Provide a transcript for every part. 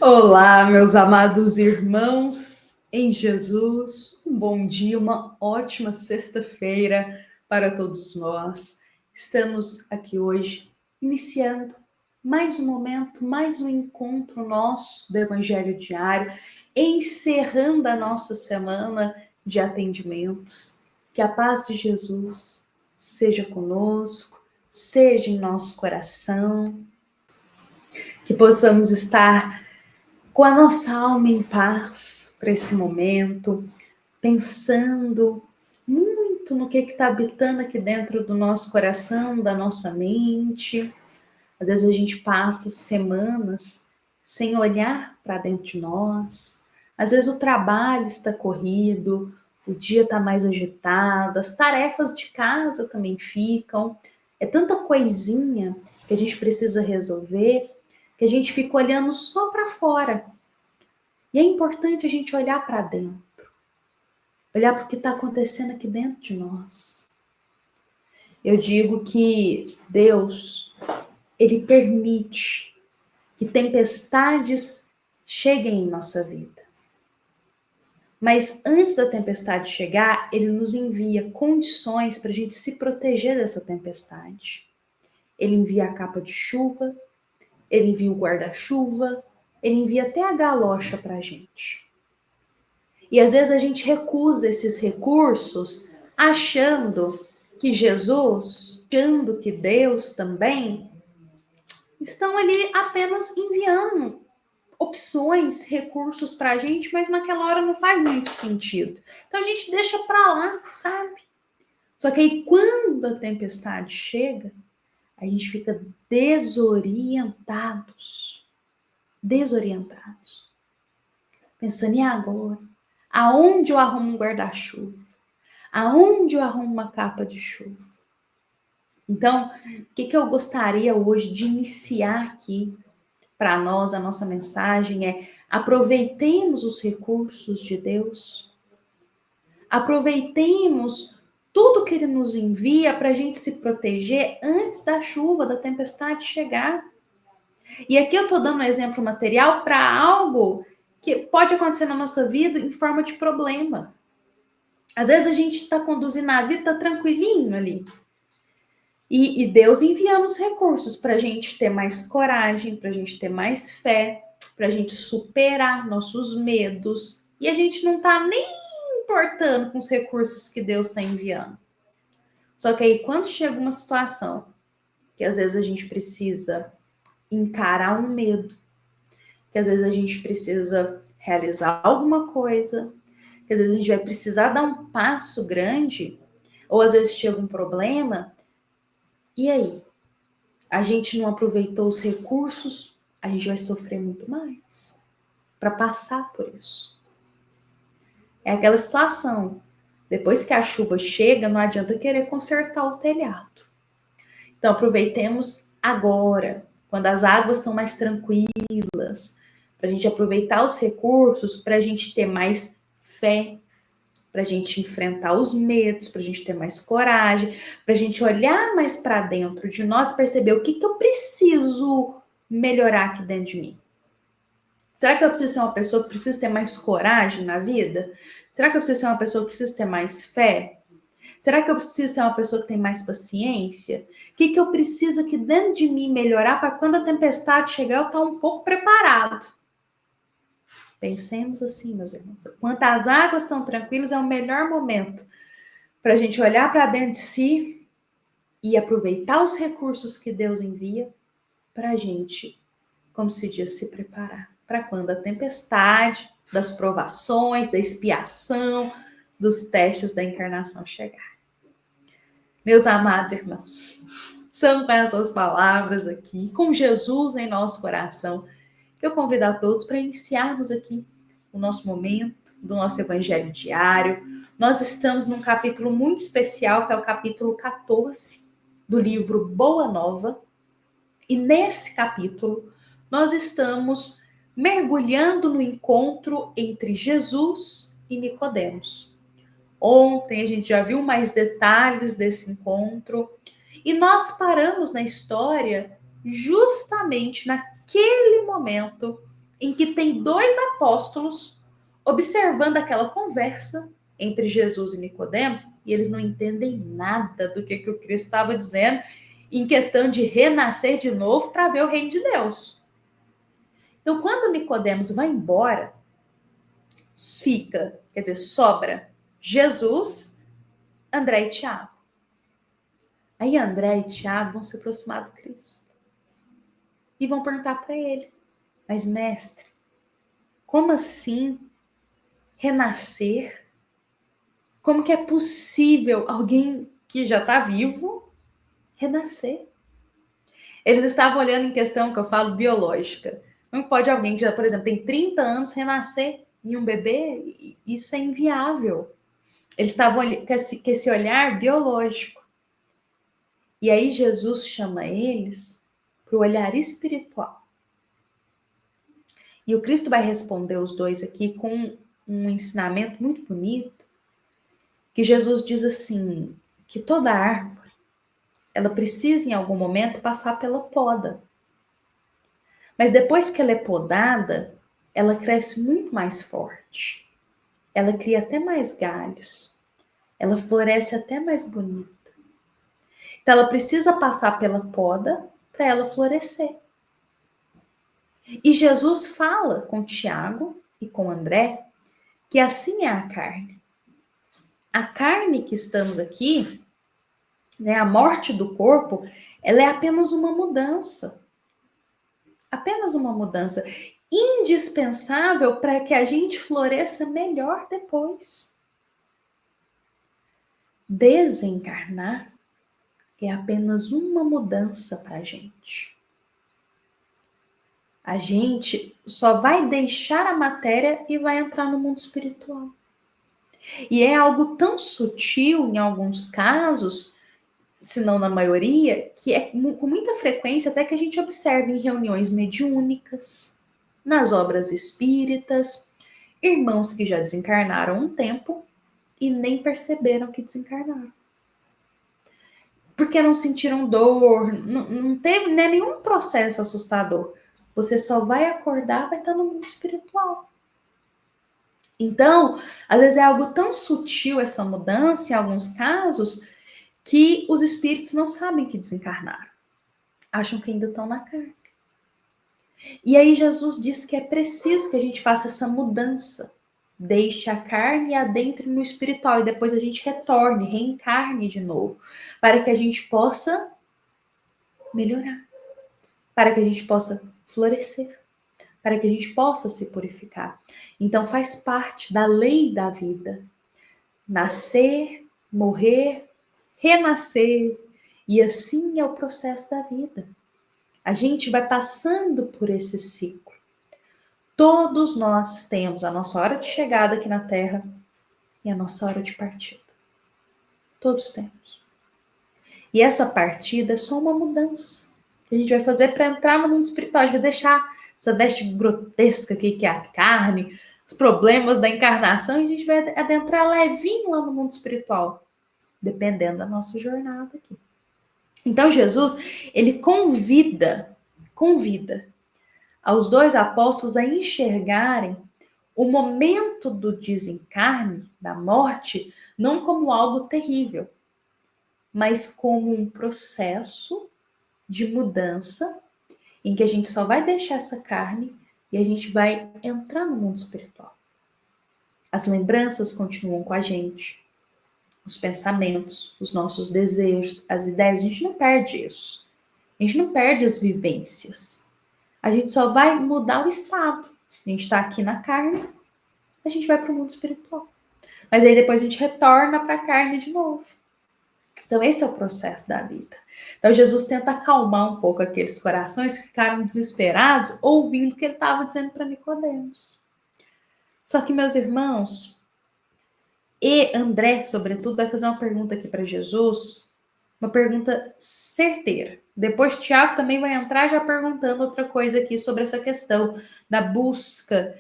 Olá, meus amados irmãos em Jesus. Um bom dia, uma ótima sexta-feira para todos nós. Estamos aqui hoje iniciando mais um momento, mais um encontro nosso do Evangelho Diário, encerrando a nossa semana de atendimentos. Que a paz de Jesus seja conosco, seja em nosso coração, que possamos estar com a nossa alma em paz para esse momento, pensando muito no que está habitando aqui dentro do nosso coração, da nossa mente. Às vezes a gente passa semanas sem olhar para dentro de nós. Às vezes o trabalho está corrido, o dia está mais agitado, as tarefas de casa também ficam. É tanta coisinha que a gente precisa resolver que a gente fica olhando só para fora. E é importante a gente olhar para dentro, olhar para o que está acontecendo aqui dentro de nós. Eu digo que Deus, Ele permite que tempestades cheguem em nossa vida. Mas antes da tempestade chegar, Ele nos envia condições para a gente se proteger dessa tempestade. Ele envia a capa de chuva, Ele envia o guarda-chuva, Ele envia até a galocha para a gente. E às vezes a gente recusa esses recursos achando que Jesus, achando que Deus também estão ali apenas enviando opções, recursos para a gente, mas naquela hora não faz muito sentido. Então a gente deixa para lá, sabe? Só que aí quando a tempestade chega, a gente fica desorientados. Pensando, e agora? Aonde eu arrumo um guarda-chuva? Aonde eu arrumo uma capa de chuva? Então, o que eu gostaria hoje de iniciar aqui para nós, a nossa mensagem é: aproveitemos os recursos de Deus, aproveitemos tudo que Ele nos envia para a gente se proteger antes da chuva, da tempestade chegar. E aqui eu estou dando um exemplo material para algo que pode acontecer na nossa vida em forma de problema. Às vezes a gente está conduzindo a vida, está tranquilinho ali. E Deus enviando os recursos para a gente ter mais coragem, para a gente ter mais fé, para a gente superar nossos medos. E a gente não está nem importando com os recursos que Deus está enviando. Só que aí quando chega uma situação que às vezes a gente precisa encarar um medo, que às vezes a gente precisa realizar alguma coisa, que às vezes a gente vai precisar dar um passo grande, ou às vezes chega um problema, e aí? A gente não aproveitou os recursos, a gente vai sofrer muito mais para passar por isso. É aquela situação. Depois que a chuva chega, não adianta querer consertar o telhado. Então aproveitemos agora, quando as águas estão mais tranquilas, para a gente aproveitar os recursos, para a gente ter mais fé, para a gente enfrentar os medos, para a gente ter mais coragem, para a gente olhar mais para dentro de nós e perceber o que eu preciso melhorar aqui dentro de mim. Será que eu preciso ser uma pessoa que precisa ter mais coragem na vida? Será que eu preciso ser uma pessoa que precisa ter mais fé? Será que eu preciso ser uma pessoa que tem mais paciência? O que eu preciso aqui dentro de mim melhorar para quando a tempestade chegar eu estar um pouco preparado? Pensemos assim, meus irmãos. Enquanto as águas estão tranquilas, é o melhor momento para a gente olhar para dentro de si e aproveitar os recursos que Deus envia para a gente, como se diz, se preparar para quando a tempestade, das provações, da expiação, dos testes da encarnação chegar. Meus amados irmãos, são com essas palavras aqui, com Jesus em nosso coração, que eu convido a todos para iniciarmos aqui o nosso momento do nosso Evangelho Diário. Nós estamos num capítulo muito especial, que é o capítulo 14 do livro Boa Nova. E nesse capítulo, nós estamos mergulhando no encontro entre Jesus e Nicodemos. Ontem a gente já viu mais detalhes desse encontro e nós paramos na história justamente naquele momento em que tem dois apóstolos observando aquela conversa entre Jesus e Nicodemos, e eles não entendem nada do que o Cristo estava dizendo em questão de renascer de novo para ver o reino de Deus. Então, quando Nicodemos vai embora, sobra Jesus, André e Tiago. Aí André e Tiago vão se aproximar do Cristo e vão perguntar para ele: mas mestre, como assim renascer? Como que é possível alguém que já está vivo renascer? Eles estavam olhando em questão que eu falo biológica. Não pode alguém que já, por exemplo, tem 30 anos renascer em um bebê? Isso é inviável. Eles estavam com esse olhar biológico. E aí Jesus chama eles para o olhar espiritual. E o Cristo vai responder os dois aqui com um ensinamento muito bonito, que Jesus diz assim, que toda árvore, ela precisa em algum momento passar pela poda. Mas depois que ela é podada, ela cresce muito mais forte. Ela cria até mais galhos. Ela floresce até mais bonita. Então ela precisa passar pela poda para ela florescer. E Jesus fala com Tiago e com André que assim é a carne. A carne que estamos aqui, né, a morte do corpo, ela é apenas uma mudança. Apenas uma mudança indispensável para que a gente floresça melhor depois. Desencarnar é apenas uma mudança para a gente. A gente só vai deixar a matéria e vai entrar no mundo espiritual. E é algo tão sutil em alguns casos, se não na maioria, que é com muita frequência até que a gente observa em reuniões mediúnicas, nas obras espíritas, irmãos que já desencarnaram um tempo e nem perceberam que desencarnaram. Porque não sentiram dor, não teve nenhum processo assustador. Você só vai acordar, vai estar no mundo espiritual. Então, às vezes é algo tão sutil essa mudança, em alguns casos, que os espíritos não sabem que desencarnaram. Acham que ainda estão na carne. E aí Jesus diz que é preciso que a gente faça essa mudança. Deixe a carne e adentre no espiritual. E depois a gente retorne, reencarne de novo. Para que a gente possa melhorar. Para que a gente possa florescer. Para que a gente possa se purificar. Então faz parte da lei da vida. Nascer, morrer, renascer. E assim é o processo da vida. A gente vai passando por esse ciclo. Todos nós temos a nossa hora de chegada aqui na Terra e a nossa hora de partida. Todos temos. E essa partida é só uma mudança que a gente vai fazer para entrar no mundo espiritual. A gente vai deixar essa veste grotesca aqui, que é a carne, os problemas da encarnação, e a gente vai adentrar levinho lá no mundo espiritual, dependendo da nossa jornada aqui. Então Jesus, ele convida aos dois apóstolos a enxergarem o momento do desencarne, da morte, não como algo terrível, mas como um processo de mudança em que a gente só vai deixar essa carne e a gente vai entrar no mundo espiritual. As lembranças continuam com a gente, os pensamentos, os nossos desejos, as ideias, a gente não perde isso. A gente não perde as vivências. A gente só vai mudar o estado. A gente está aqui na carne, a gente vai para o mundo espiritual. Mas aí depois a gente retorna para a carne de novo. Então esse é o processo da vida. Então Jesus tenta acalmar um pouco aqueles corações que ficaram desesperados ouvindo o que ele estava dizendo para Nicodemos. Só que, meus irmãos, e André, sobretudo, vai fazer uma pergunta aqui para Jesus, uma pergunta certeira. Depois Tiago também vai entrar já perguntando outra coisa aqui sobre essa questão da busca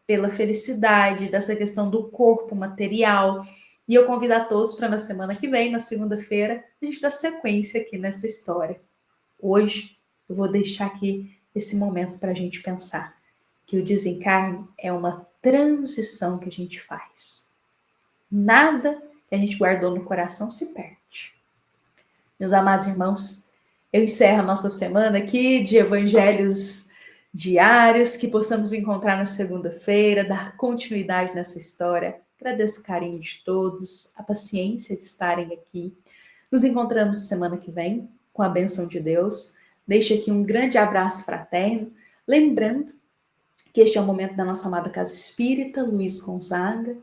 pela felicidade, dessa questão do corpo material. E eu convido a todos para na semana que vem, na segunda-feira, a gente dar sequência aqui nessa história. Hoje eu vou deixar aqui esse momento para a gente pensar. que o desencarne é uma transição que a gente faz. Nada que a gente guardou no coração se perde. Meus amados irmãos, eu encerro a nossa semana aqui de evangelhos diários, que possamos encontrar na segunda-feira, dar continuidade nessa história. Agradeço o carinho de todos, a paciência de estarem aqui. Nos encontramos semana que vem, com a bênção de Deus. Deixo aqui um grande abraço fraterno, lembrando que este é o momento da nossa amada Casa Espírita, Luiz Gonzaga,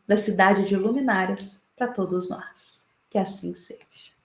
da cidade de Luminárias, para todos nós. Que assim seja.